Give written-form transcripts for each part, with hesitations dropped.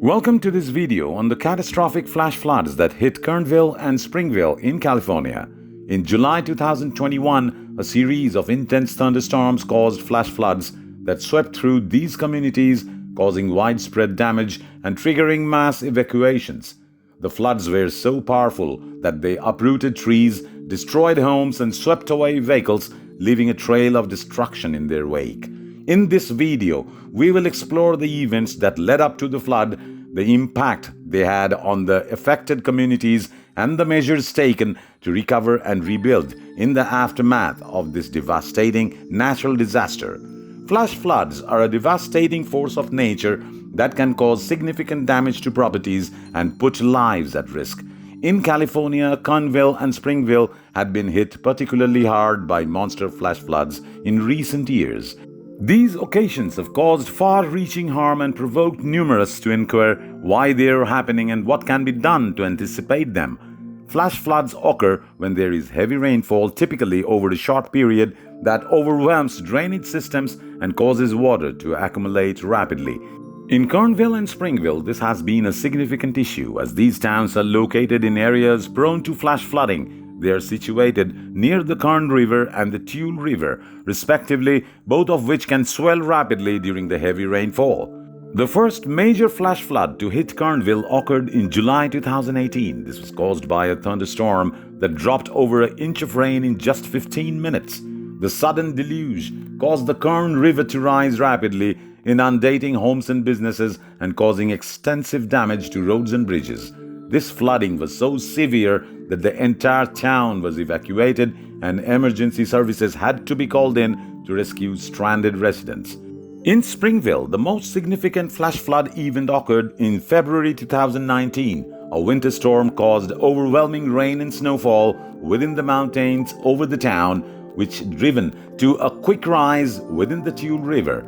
Welcome to this video on the catastrophic flash floods that hit Kernville and Springville in California. In July 2021, a series of intense thunderstorms caused flash floods that swept through these communities, causing widespread damage and triggering mass evacuations. The floods were so powerful that they uprooted trees, destroyed homes, and swept away vehicles, leaving a trail of destruction in their wake. In this video, we will explore the events that led up to the flood, the impact they had on the affected communities, and the measures taken to recover and rebuild in the aftermath of this devastating natural disaster. Flash floods are a devastating force of nature that can cause significant damage to properties and put lives at risk. In California, Kernville and Springville had been hit particularly hard by monster flash floods in recent years. These occasions have caused far-reaching harm and provoked numerous to inquire why they are happening and what can be done to anticipate them. Flash floods occur when there is heavy rainfall, typically over a short period, that overwhelms drainage systems and causes water to accumulate rapidly. In Kernville and Springville, this has been a significant issue as these towns are located in areas prone to flash flooding. They are situated near the Kern River and the Tule River, respectively, both of which can swell rapidly during the heavy rainfall. The first major flash flood to hit Kernville occurred in July 2018. This was caused by a thunderstorm that dropped over an inch of rain in just 15 minutes. The sudden deluge caused the Kern River to rise rapidly, inundating homes and businesses and causing extensive damage to roads and bridges. This flooding was so severe that the entire town was evacuated and emergency services had to be called in to rescue stranded residents. In Springville, the most significant flash flood event occurred in February 2019. A winter storm caused overwhelming rain and snowfall within the mountains over the town, which driven to a quick rise within the Tule River.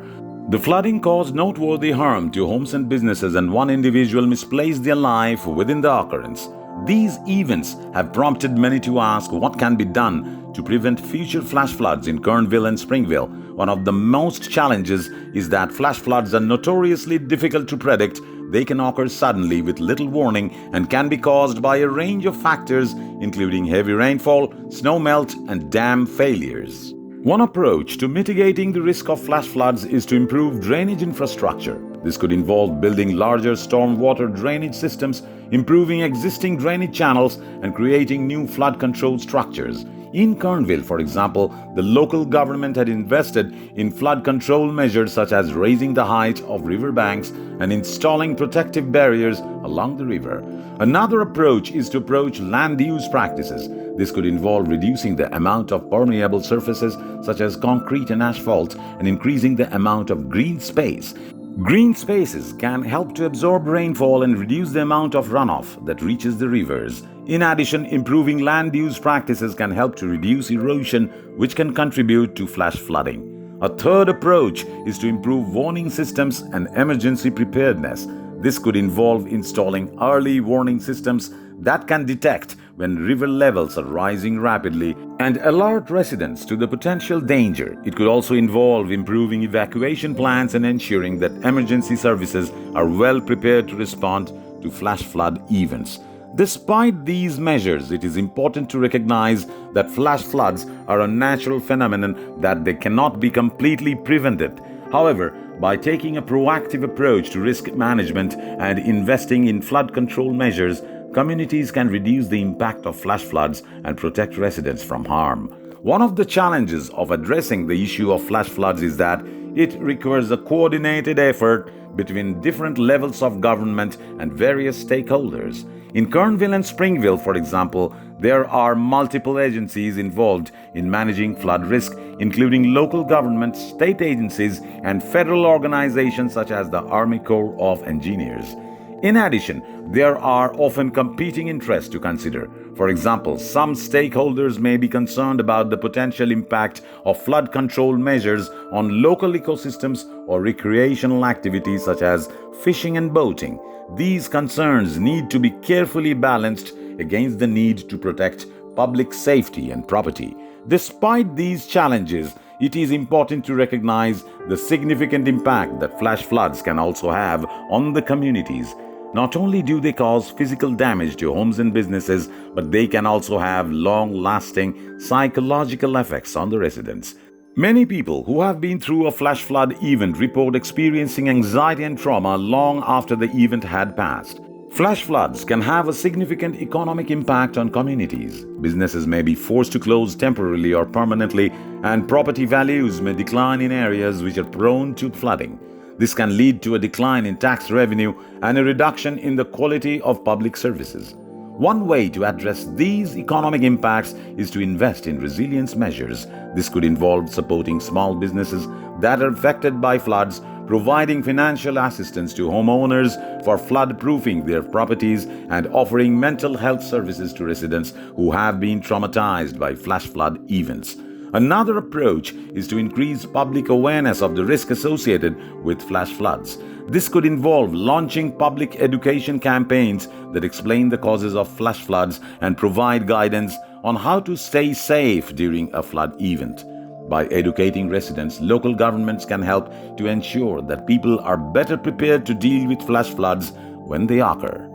The flooding caused noteworthy harm to homes and businesses, and one individual misplaced their life within the occurrence. These events have prompted many to ask what can be done to prevent future flash floods in Kernville and Springville. One of the most challenges is that flash floods are notoriously difficult to predict. They can occur suddenly with little warning and can be caused by a range of factors, including heavy rainfall, snow melt, and dam failures. One approach to mitigating the risk of flash floods is to improve drainage infrastructure. This could involve building larger stormwater drainage systems, improving existing drainage channels, and creating new flood control structures. In Kernville, for example, the local government had invested in flood control measures such as raising the height of riverbanks and installing protective barriers along the river. Another approach is to approach land use practices. This could involve reducing the amount of permeable surfaces such as concrete and asphalt and increasing the amount of green space. Green spaces can help to absorb rainfall and reduce the amount of runoff that reaches the rivers. In addition, improving land use practices can help to reduce erosion, which can contribute to flash flooding. A third approach is to improve warning systems and emergency preparedness. This could involve installing early warning systems that can detect when river levels are rising rapidly and alert residents to the potential danger. It could also involve improving evacuation plans and ensuring that emergency services are well prepared to respond to flash flood events. Despite these measures, it is important to recognize that flash floods are a natural phenomenon that they cannot be completely prevented. However, by taking a proactive approach to risk management and investing in flood control measures, communities can reduce the impact of flash floods and protect residents from harm. One of the challenges of addressing the issue of flash floods is that it requires a coordinated effort between different levels of government and various stakeholders. In Kernville and Springville, for example, there are multiple agencies involved in managing flood risk, including local governments, state agencies, and federal organizations such as the Army Corps of Engineers. In addition, there are often competing interests to consider. For example, some stakeholders may be concerned about the potential impact of flood control measures on local ecosystems or recreational activities such as fishing and boating. These concerns need to be carefully balanced against the need to protect public safety and property. Despite these challenges, it is important to recognize the significant impact that flash floods can also have on the communities. Not only do they cause physical damage to homes and businesses, but they can also have long-lasting psychological effects on the residents. Many people who have been through a flash flood event report experiencing anxiety and trauma long after the event had passed. Flash floods can have a significant economic impact on communities. Businesses may be forced to close temporarily or permanently, and property values may decline in areas which are prone to flooding. This can lead to a decline in tax revenue and a reduction in the quality of public services. One way to address these economic impacts is to invest in resilience measures. This could involve supporting small businesses that are affected by floods, providing financial assistance to homeowners for flood-proofing their properties, and offering mental health services to residents who have been traumatized by flash flood events. Another approach is to increase public awareness of the risk associated with flash floods. This could involve launching public education campaigns that explain the causes of flash floods and provide guidance on how to stay safe during a flood event. By educating residents, local governments can help to ensure that people are better prepared to deal with flash floods when they occur.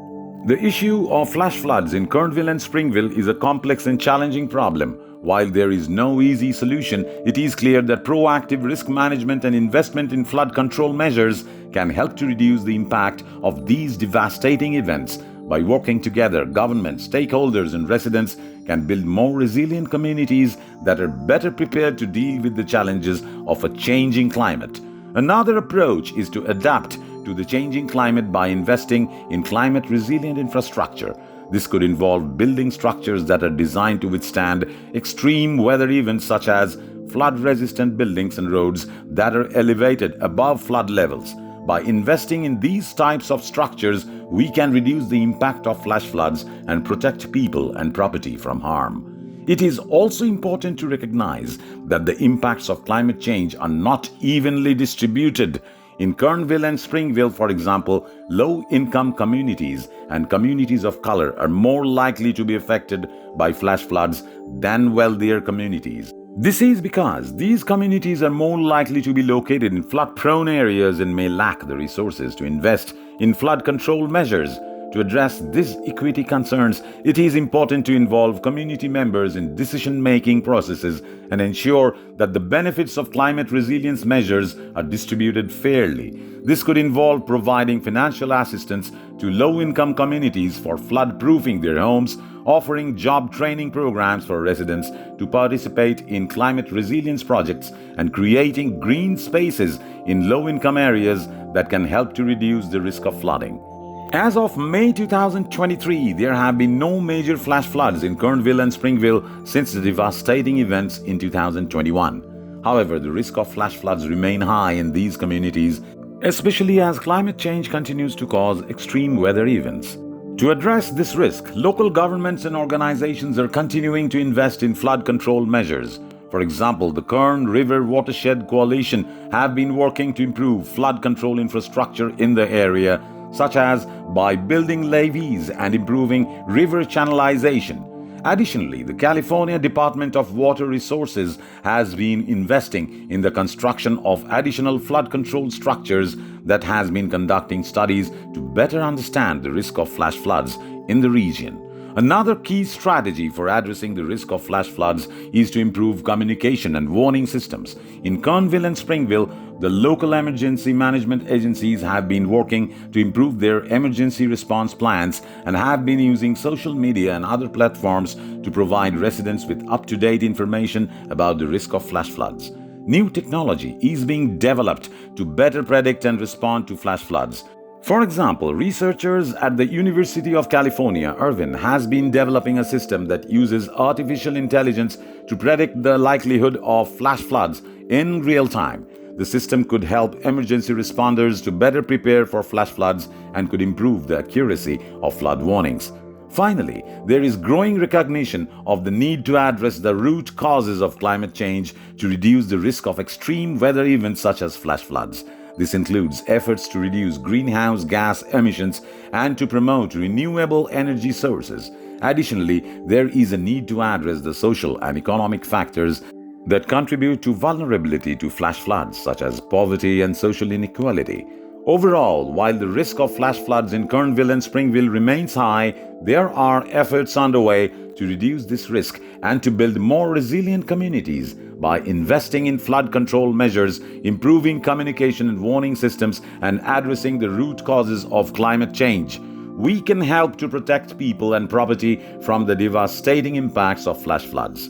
The issue of flash floods in Kernville and Springville is a complex and challenging problem. While there is no easy solution, it is clear that proactive risk management and investment in flood control measures can help to reduce the impact of these devastating events. By working together, government, stakeholders, and residents can build more resilient communities that are better prepared to deal with the challenges of a changing climate. Another approach is to adapt to the changing climate by investing in climate-resilient infrastructure. This could involve building structures that are designed to withstand extreme weather events such as flood-resistant buildings and roads that are elevated above flood levels. By investing in these types of structures, we can reduce the impact of flash floods and protect people and property from harm. It is also important to recognize that the impacts of climate change are not evenly distributed. In Kernville and Springville, for example, low-income communities and communities of color are more likely to be affected by flash floods than wealthier communities. This is because these communities are more likely to be located in flood-prone areas and may lack the resources to invest in flood control measures. To address these equity concerns, it is important to involve community members in decision-making processes and ensure that the benefits of climate resilience measures are distributed fairly. This could involve providing financial assistance to low-income communities for flood-proofing their homes, offering job training programs for residents to participate in climate resilience projects, and creating green spaces in low-income areas that can help to reduce the risk of flooding. As of May 2023, there have been no major flash floods in Kernville and Springville since the devastating events in 2021. However, the risk of flash floods remain high in these communities, especially as climate change continues to cause extreme weather events. To address this risk, local governments and organizations are continuing to invest in flood control measures. For example, the Kern River Watershed Coalition have been working to improve flood control infrastructure in the area, such as by building levees and improving river channelization. Additionally, the California Department of Water Resources has been investing in the construction of additional flood control structures that has been conducting studies to better understand the risk of flash floods in the region. Another key strategy for addressing the risk of flash floods is to improve communication and warning systems. In Kernville and Springville, the local emergency management agencies have been working to improve their emergency response plans and have been using social media and other platforms to provide residents with up-to-date information about the risk of flash floods. New technology is being developed to better predict and respond to flash floods. For example, researchers at the University of California, Irvine, has been developing a system that uses artificial intelligence to predict the likelihood of flash floods in real time. The system could help emergency responders to better prepare for flash floods and could improve the accuracy of flood warnings. Finally, there is growing recognition of the need to address the root causes of climate change to reduce the risk of extreme weather events such as flash floods. This includes efforts to reduce greenhouse gas emissions and to promote renewable energy sources. Additionally, there is a need to address the social and economic factors that contribute to vulnerability to flash floods, such as poverty and social inequality. Overall, while the risk of flash floods in Kernville and Springville remains high, there are efforts underway to reduce this risk and to build more resilient communities by investing in flood control measures, improving communication and warning systems, and addressing the root causes of climate change. We can help to protect people and property from the devastating impacts of flash floods.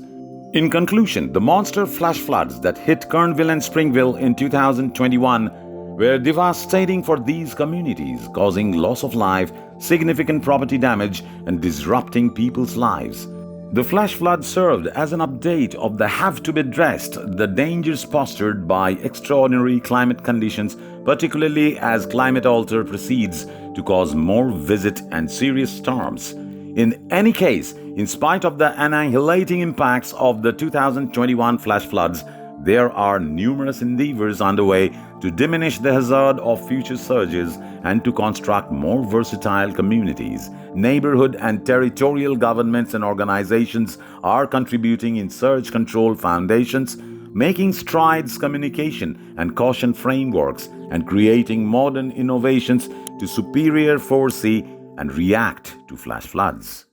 In conclusion, the monster flash floods that hit Kernville and Springville in 2021 were devastating for these communities, causing loss of life, significant property damage, and disrupting people's lives. The flash flood served as an update of the have-to-be-addressed the dangers postured by extraordinary climate conditions, particularly as climate alter proceeds to cause more vivid and serious storms. In any case, in spite of the annihilating impacts of the 2021 flash floods, there are numerous endeavors underway to diminish the hazard of future surges and to construct more versatile communities. Neighborhood and territorial governments and organizations are contributing in surge control foundations, making strides communication and caution frameworks, and creating modern innovations to superior foresee and react to flash floods.